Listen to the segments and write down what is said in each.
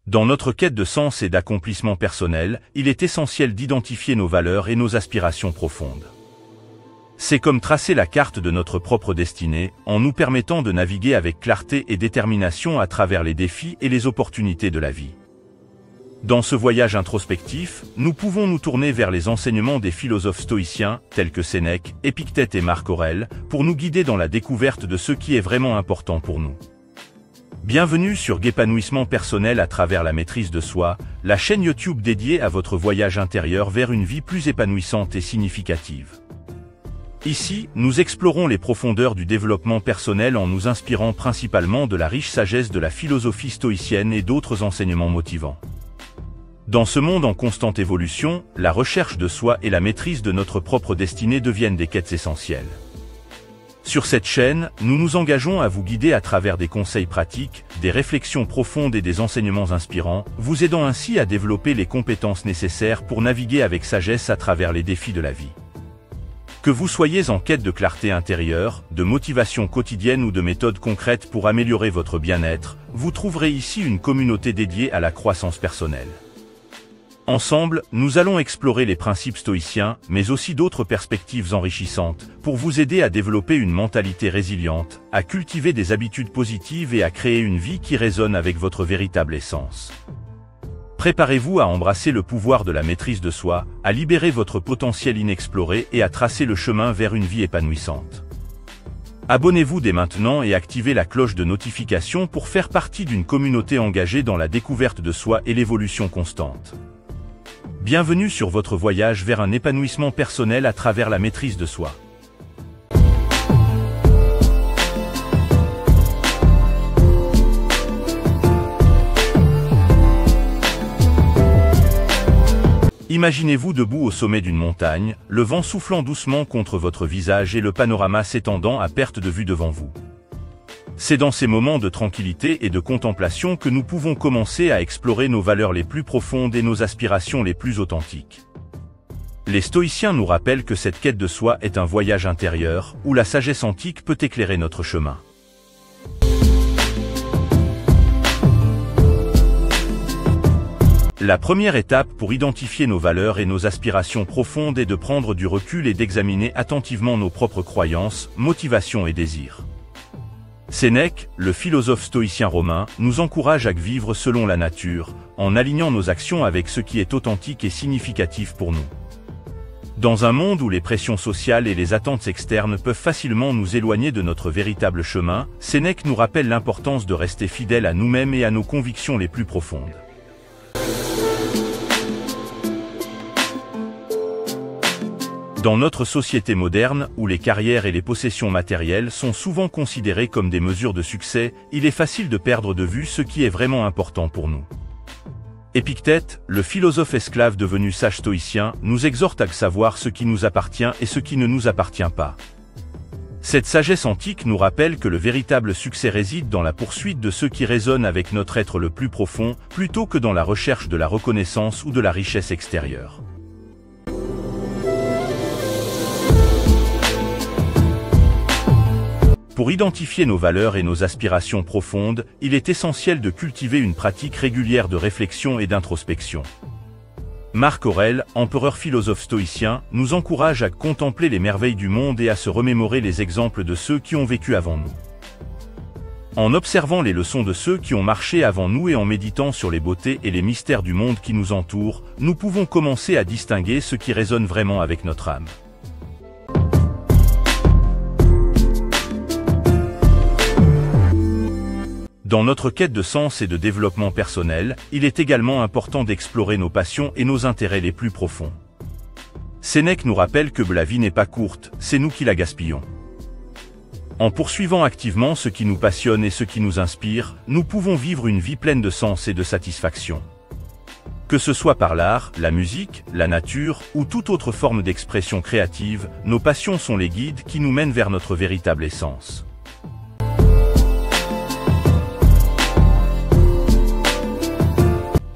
Dans notre quête de sens et d'accomplissement personnel, il est essentiel d'identifier nos valeurs et nos aspirations profondes. C'est comme tracer la carte de notre propre destinée, en nous permettant de naviguer avec clarté et détermination à travers les défis et les opportunités de la vie. Dans ce voyage introspectif, nous pouvons nous tourner vers les enseignements des philosophes stoïciens, tels que Sénèque, Épictète et Marc Aurèle, pour nous guider dans la découverte de ce qui est vraiment important pour nous. Bienvenue sur Épanouissement personnel à travers la maîtrise de soi, la chaîne YouTube dédiée à votre voyage intérieur vers une vie plus épanouissante et significative. Ici, nous explorons les profondeurs du développement personnel en nous inspirant principalement de la riche sagesse de la philosophie stoïcienne et d'autres enseignements motivants. Dans ce monde en constante évolution, la recherche de soi et la maîtrise de notre propre destinée deviennent des quêtes essentielles. Sur cette chaîne, nous nous engageons à vous guider à travers des conseils pratiques, des réflexions profondes et des enseignements inspirants, vous aidant ainsi à développer les compétences nécessaires pour naviguer avec sagesse à travers les défis de la vie. Que vous soyez en quête de clarté intérieure, de motivation quotidienne ou de méthodes concrètes pour améliorer votre bien-être, vous trouverez ici une communauté dédiée à la croissance personnelle. Ensemble, nous allons explorer les principes stoïciens, mais aussi d'autres perspectives enrichissantes, pour vous aider à développer une mentalité résiliente, à cultiver des habitudes positives et à créer une vie qui résonne avec votre véritable essence. Préparez-vous à embrasser le pouvoir de la maîtrise de soi, à libérer votre potentiel inexploré et à tracer le chemin vers une vie épanouissante. Abonnez-vous dès maintenant et activez la cloche de notification pour faire partie d'une communauté engagée dans la découverte de soi et l'évolution constante. Bienvenue sur votre voyage vers un épanouissement personnel à travers la maîtrise de soi. Imaginez-vous debout au sommet d'une montagne, le vent soufflant doucement contre votre visage et le panorama s'étendant à perte de vue devant vous. C'est dans ces moments de tranquillité et de contemplation que nous pouvons commencer à explorer nos valeurs les plus profondes et nos aspirations les plus authentiques. Les stoïciens nous rappellent que cette quête de soi est un voyage intérieur, où la sagesse antique peut éclairer notre chemin. La première étape pour identifier nos valeurs et nos aspirations profondes est de prendre du recul et d'examiner attentivement nos propres croyances, motivations et désirs. Sénèque, le philosophe stoïcien romain, nous encourage à vivre selon la nature, en alignant nos actions avec ce qui est authentique et significatif pour nous. Dans un monde où les pressions sociales et les attentes externes peuvent facilement nous éloigner de notre véritable chemin, Sénèque nous rappelle l'importance de rester fidèles à nous-mêmes et à nos convictions les plus profondes. Dans notre société moderne, où les carrières et les possessions matérielles sont souvent considérées comme des mesures de succès, il est facile de perdre de vue ce qui est vraiment important pour nous. Épictète, le philosophe esclave devenu sage stoïcien, nous exhorte à savoir ce qui nous appartient et ce qui ne nous appartient pas. Cette sagesse antique nous rappelle que le véritable succès réside dans la poursuite de ce qui résonne avec notre être le plus profond, plutôt que dans la recherche de la reconnaissance ou de la richesse extérieure. Pour identifier nos valeurs et nos aspirations profondes, il est essentiel de cultiver une pratique régulière de réflexion et d'introspection. Marc Aurèle, empereur philosophe stoïcien, nous encourage à contempler les merveilles du monde et à se remémorer les exemples de ceux qui ont vécu avant nous. En observant les leçons de ceux qui ont marché avant nous et en méditant sur les beautés et les mystères du monde qui nous entoure, nous pouvons commencer à distinguer ce qui résonne vraiment avec notre âme. Dans notre quête de sens et de développement personnel, il est également important d'explorer nos passions et nos intérêts les plus profonds. Sénèque nous rappelle que la vie n'est pas courte, c'est nous qui la gaspillons. En poursuivant activement ce qui nous passionne et ce qui nous inspire, nous pouvons vivre une vie pleine de sens et de satisfaction. Que ce soit par l'art, la musique, la nature ou toute autre forme d'expression créative, nos passions sont les guides qui nous mènent vers notre véritable essence.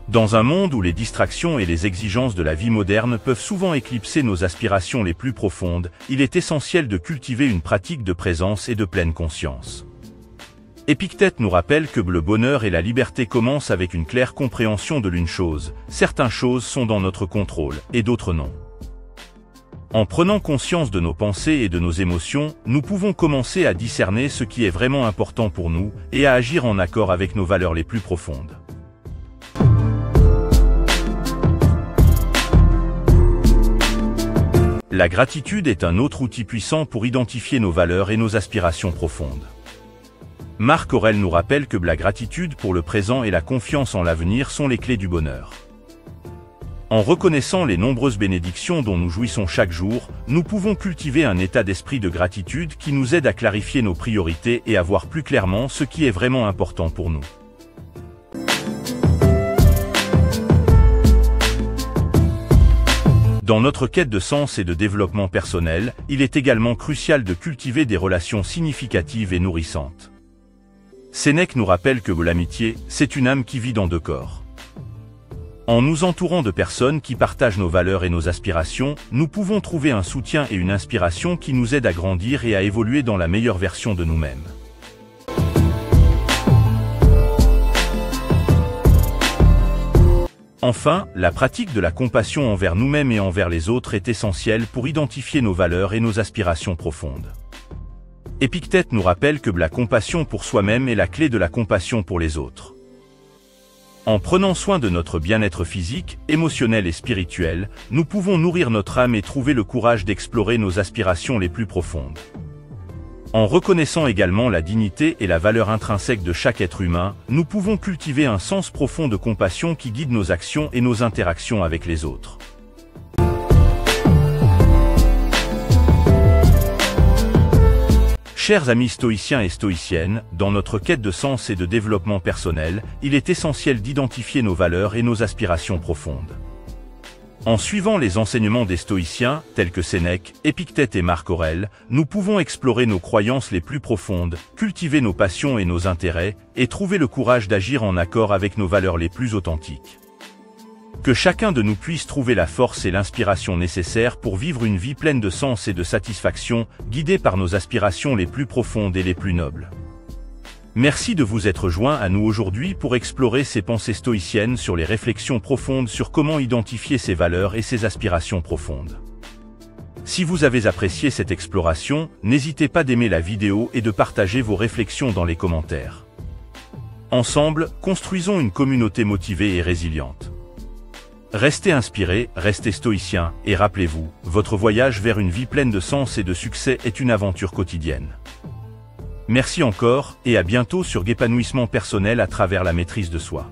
Dans un monde où les distractions et les exigences de la vie moderne peuvent souvent éclipser nos aspirations les plus profondes, il est essentiel de cultiver une pratique de présence et de pleine conscience. Épictète nous rappelle que le bonheur et la liberté commencent avec une claire compréhension de l'une chose: certaines choses sont dans notre contrôle, et d'autres non. En prenant conscience de nos pensées et de nos émotions, nous pouvons commencer à discerner ce qui est vraiment important pour nous, et à agir en accord avec nos valeurs les plus profondes. La gratitude est un autre outil puissant pour identifier nos valeurs et nos aspirations profondes. Marc Aurèle nous rappelle que la gratitude pour le présent et la confiance en l'avenir sont les clés du bonheur. En reconnaissant les nombreuses bénédictions dont nous jouissons chaque jour, nous pouvons cultiver un état d'esprit de gratitude qui nous aide à clarifier nos priorités et à voir plus clairement ce qui est vraiment important pour nous. Dans notre quête de sens et de développement personnel, il est également crucial de cultiver des relations significatives et nourrissantes. Sénèque nous rappelle que l'amitié, c'est une âme qui vit dans deux corps. En nous entourant de personnes qui partagent nos valeurs et nos aspirations, nous pouvons trouver un soutien et une inspiration qui nous aident à grandir et à évoluer dans la meilleure version de nous-mêmes. Enfin, la pratique de la compassion envers nous-mêmes et envers les autres est essentielle pour identifier nos valeurs et nos aspirations profondes. Épictète nous rappelle que la compassion pour soi-même est la clé de la compassion pour les autres. En prenant soin de notre bien-être physique, émotionnel et spirituel, nous pouvons nourrir notre âme et trouver le courage d'explorer nos aspirations les plus profondes. En reconnaissant également la dignité et la valeur intrinsèque de chaque être humain, nous pouvons cultiver un sens profond de compassion qui guide nos actions et nos interactions avec les autres. Chers amis stoïciens et stoïciennes, dans notre quête de sens et de développement personnel, il est essentiel d'identifier nos valeurs et nos aspirations profondes. En suivant les enseignements des stoïciens, tels que Sénèque, Épictète et Marc Aurèle, nous pouvons explorer nos croyances les plus profondes, cultiver nos passions et nos intérêts, et trouver le courage d'agir en accord avec nos valeurs les plus authentiques. Que chacun de nous puisse trouver la force et l'inspiration nécessaires pour vivre une vie pleine de sens et de satisfaction, guidée par nos aspirations les plus profondes et les plus nobles. Merci de vous être joints à nous aujourd'hui pour explorer ces pensées stoïciennes sur les réflexions profondes sur comment identifier ses valeurs et ses aspirations profondes. Si vous avez apprécié cette exploration, n'hésitez pas d'aimer la vidéo et de partager vos réflexions dans les commentaires. Ensemble, construisons une communauté motivée et résiliente. Restez inspirés, restez stoïciens, et rappelez-vous, votre voyage vers une vie pleine de sens et de succès est une aventure quotidienne. Merci encore, et à bientôt sur Épanouissement personnel à travers la maîtrise de soi.